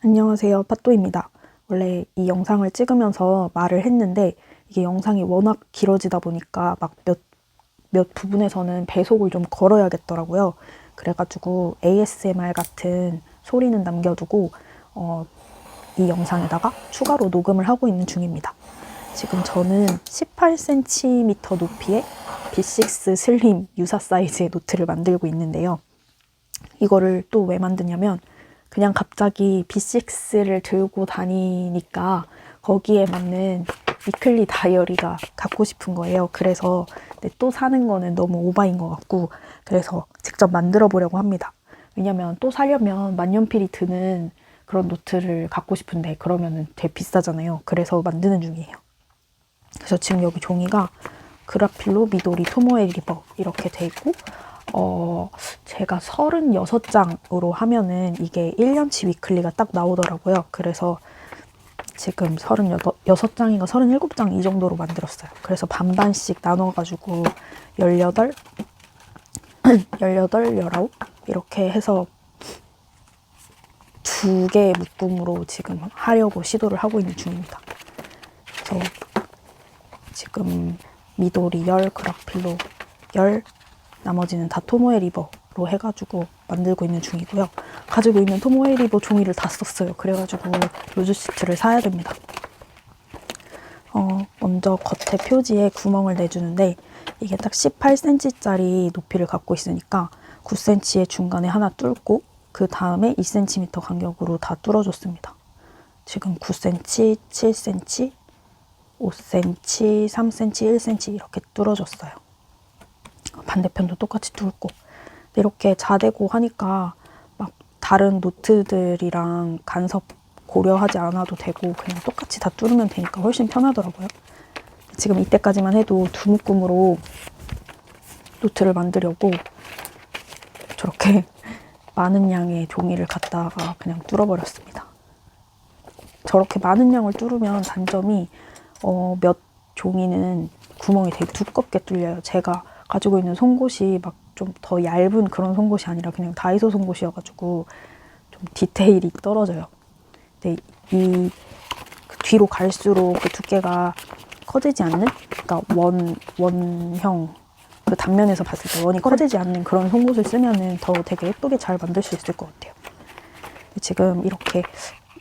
안녕하세요, 팟도입니다. 원래 이 영상을 찍으면서 말을 했는데 이게 영상이 워낙 길어지다 보니까 막 몇 부분에서는 배속을 좀 걸어야겠더라고요. 그래가지고 ASMR 같은 소리는 남겨두고 이 영상에다가 추가로 녹음을 하고 있는 중입니다. 지금 저는 18cm 높이의 B6 슬림 유사 사이즈의 노트를 만들고 있는데요. 이거를 또 왜 만드냐면 그냥 갑자기 B6를 들고 다니니까 거기에 맞는 위클리 다이어리가 갖고 싶은 거예요. 그래서 또 사는 거는 너무 오바인 것 같고 그래서 직접 만들어 보려고 합니다. 왜냐면 또 사려면 만년필이 드는 그런 노트를 갖고 싶은데 그러면은 되게 비싸잖아요. 그래서 만드는 중이에요. 그래서 지금 여기 종이가 그라필로 미도리 토모에 리버 이렇게 돼 있고 제가 36장으로 하면은 이게 1년치 위클리가 딱 나오더라고요. 그래서 지금 36장인가 37장 이 정도로 만들었어요. 그래서 반반씩 나눠가지고 18, 19 이렇게 해서 2개의 묶음으로 지금 하려고 시도를 하고 있는 중입니다. 그래서 지금 미도리 10, 그라필로 10, 나머지는 다 토모에 리버로 해가지고 만들고 있는 중이고요. 가지고 있는 토모에 리버 종이를 다 썼어요. 그래가지고 루즈 시트를 사야 됩니다. 먼저 겉에 표지에 구멍을 내주는데 이게 딱 18cm짜리 높이를 갖고 있으니까 9cm의 중간에 하나 뚫고 그 다음에 2cm 간격으로 다 뚫어줬습니다. 지금 9cm, 7cm, 5cm, 3cm, 1cm 이렇게 뚫어줬어요. 반대편도 똑같이 뚫고 이렇게 자대고 하니까 막 다른 노트들이랑 간섭 고려하지 않아도 되고 그냥 똑같이 다 뚫으면 되니까 훨씬 편하더라고요. 지금 이때까지만 해도 두 묶음으로 노트를 만들려고 저렇게 많은 양의 종이를 갖다가 그냥 뚫어버렸습니다. 저렇게 많은 양을 뚫으면 단점이 몇 종이는 구멍이 되게 두껍게 뚫려요. 제가 가지고 있는 송곳이 막 좀 더 얇은 그런 송곳이 아니라 그냥 다이소 송곳이어가지고 좀 디테일이 떨어져요. 근데 그 뒤로 갈수록 그 두께가 커지지 않는, 그러니까 원형 그 단면에서 봤을 때 원이 커지지 않는 그런 송곳을 쓰면은 더 되게 예쁘게 잘 만들 수 있을 것 같아요. 지금 이렇게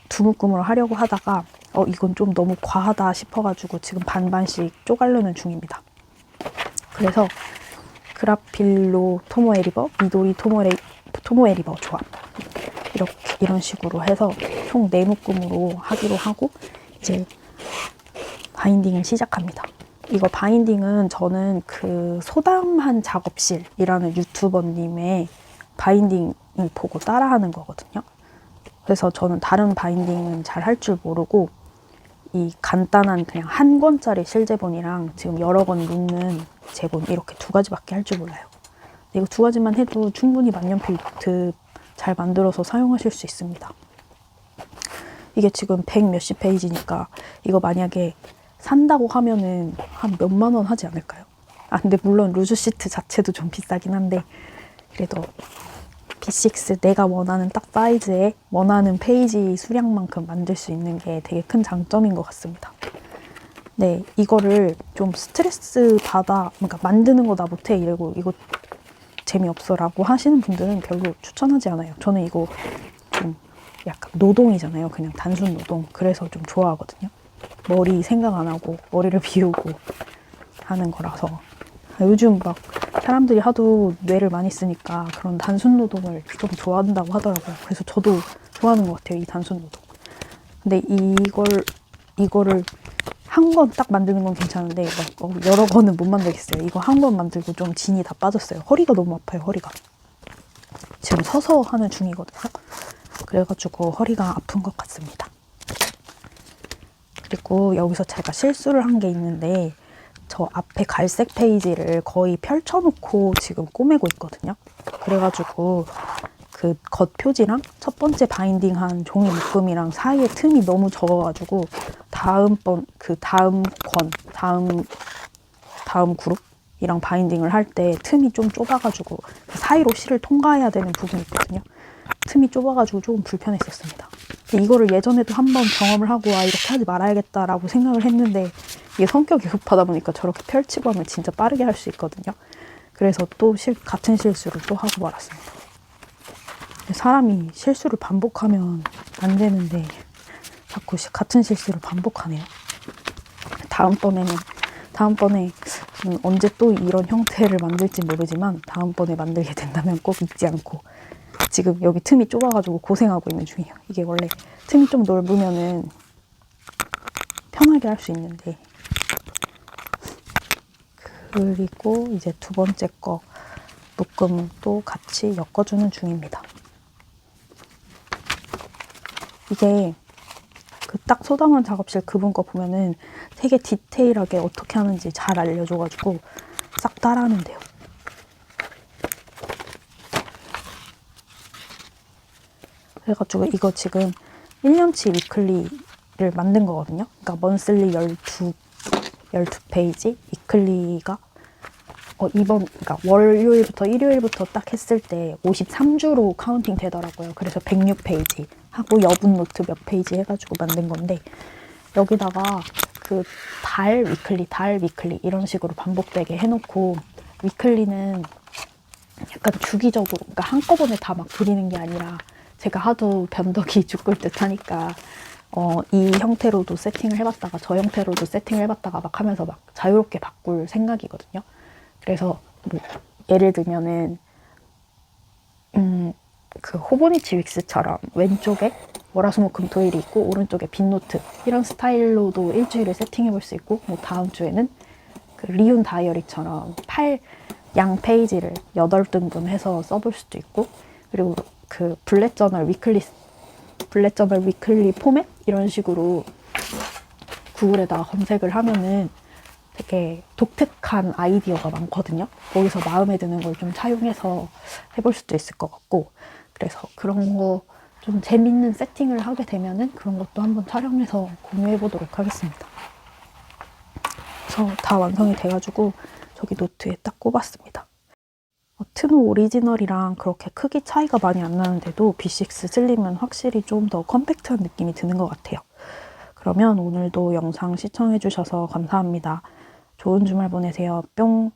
두 묶음으로 하려고 하다가 이건 좀 너무 과하다 싶어가지고 지금 반반씩 쪼가려는 중입니다. 그래서 그라필로 토모에 리버, 미도리 토모에 리버 조합 이런 식으로 해서 총 4묶음으로 하기로 하고 이제 바인딩을 시작합니다. 이거 바인딩은 저는 그 소담한 작업실이라는 유튜버님의 바인딩을 보고 따라하는 거거든요. 그래서 저는 다른 바인딩은 잘 할 줄 모르고 이 간단한 그냥 한 권짜리 실제본이랑 지금 여러 권 묶는 제본 이렇게 2가지밖에 할 줄 몰라요. 이거 2가지만 해도 충분히 만년필 노트 잘 만들어서 사용하실 수 있습니다. 이게 지금 100 몇십 페이지니까 이거 만약에 산다고 하면은 한 몇만 원 하지 않을까요? 근데 물론 루즈 시트 자체도 좀 비싸긴 한데 그래도 B6 내가 원하는 딱 사이즈에 원하는 페이지 수량만큼 만들 수 있는 게 되게 큰 장점인 것 같습니다. 네, 이거를 좀 스트레스 그러니까 만드는 거 나 못해 이러고 이거 재미없어 라고 하시는 분들은 별로 추천하지 않아요. 저는 이거 좀 약간 노동이잖아요. 그냥 단순 노동. 그래서 좀 좋아하거든요. 머리 생각 안 하고 머리를 비우고 하는 거라서. 요즘 막 사람들이 하도 뇌를 많이 쓰니까 그런 단순 노동을 좀 좋아한다고 하더라고요. 그래서 저도 좋아하는 것 같아요, 이 단순 노동. 근데 이거를 한 권 딱 만드는 건 괜찮은데 막 여러 권은 못 만들겠어요. 이거 한 권 만들고 좀 진이 다 빠졌어요. 허리가 너무 아파요, 허리가. 지금 서서 하는 중이거든요. 그래가지고 허리가 아픈 것 같습니다. 그리고 여기서 제가 실수를 한 게 있는데 저 앞에 갈색 페이지를 거의 펼쳐놓고 지금 꼬매고 있거든요. 그래가지고 그 겉표지랑 첫 번째 바인딩한 종이 묶음이랑 사이에 틈이 너무 적어가지고 다음 그룹이랑 바인딩을 할 때 틈이 좀 좁아가지고 사이로 실을 통과해야 되는 부분이 있거든요. 틈이 좁아가지고 조금 불편했었습니다. 이거를 예전에도 한번 경험을 하고 이렇게 하지 말아야겠다라고 생각을 했는데 이게 성격이 급하다 보니까 저렇게 펼치고 하면 진짜 빠르게 할 수 있거든요. 그래서 또 같은 실수를 또 하고 말았습니다. 사람이 실수를 반복하면 안 되는데 자꾸 같은 실수를 반복하네요. 다음번에 언제 또 이런 형태를 만들지 모르지만 다음번에 만들게 된다면 꼭 잊지 않고, 지금 여기 틈이 좁아가지고 고생하고 있는 중이에요. 이게 원래 틈이 좀 넓으면은 편하게 할 수 있는데. 그리고 이제 두 번째 거 묶음도 같이 엮어주는 중입니다. 이게 그 딱 소담원 작업실 그분 거 보면은 되게 디테일하게 어떻게 하는지 잘 알려줘가지고 싹 따라하면 돼요. 그래가지고 이거 지금 1년치 위클리를 만든 거거든요. 그러니까 먼슬리 12페이지, 위클리가 그러니까 월요일부터 일요일부터 딱 했을 때 53주로 카운팅 되더라고요. 그래서 106페이지 하고 여분 노트 몇 페이지 해가지고 만든 건데, 여기다가 그 달 위클리 이런 식으로 반복되게 해놓고, 위클리는 약간 주기적으로, 그러니까 한꺼번에 다 막 그리는 게 아니라 제가 하도 변덕이 죽을 듯 하니까 이 형태로도 세팅을 해봤다가 저 형태로도 세팅을 해봤다가 막 하면서 막 자유롭게 바꿀 생각이거든요. 그래서 뭐 예를 들면은 그 호보니치 윅스처럼 왼쪽에 월화수목금토일이 있고 오른쪽에 빈노트, 이런 스타일로도 일주일에 세팅해 볼 수 있고, 뭐 다음 주에는 그 리온 다이어리처럼 양 페이지를 8등분 해서 써볼 수도 있고, 그리고 그 블랙저널 위클리 포맷 이런 식으로 구글에다가 검색을 하면은 되게 독특한 아이디어가 많거든요. 거기서 마음에 드는 걸 좀 차용해서 해볼 수도 있을 것 같고, 그래서 그런 거 좀 재밌는 세팅을 하게 되면은 그런 것도 한번 촬영해서 공유해 보도록 하겠습니다. 그래서 다 완성이 돼가지고 저기 노트에 딱 꼽았습니다. 트노 오리지널이랑 그렇게 크기 차이가 많이 안 나는데도 B6 슬림은 확실히 좀 더 컴팩트한 느낌이 드는 것 같아요. 그러면 오늘도 영상 시청해주셔서 감사합니다. 좋은 주말 보내세요. 뿅!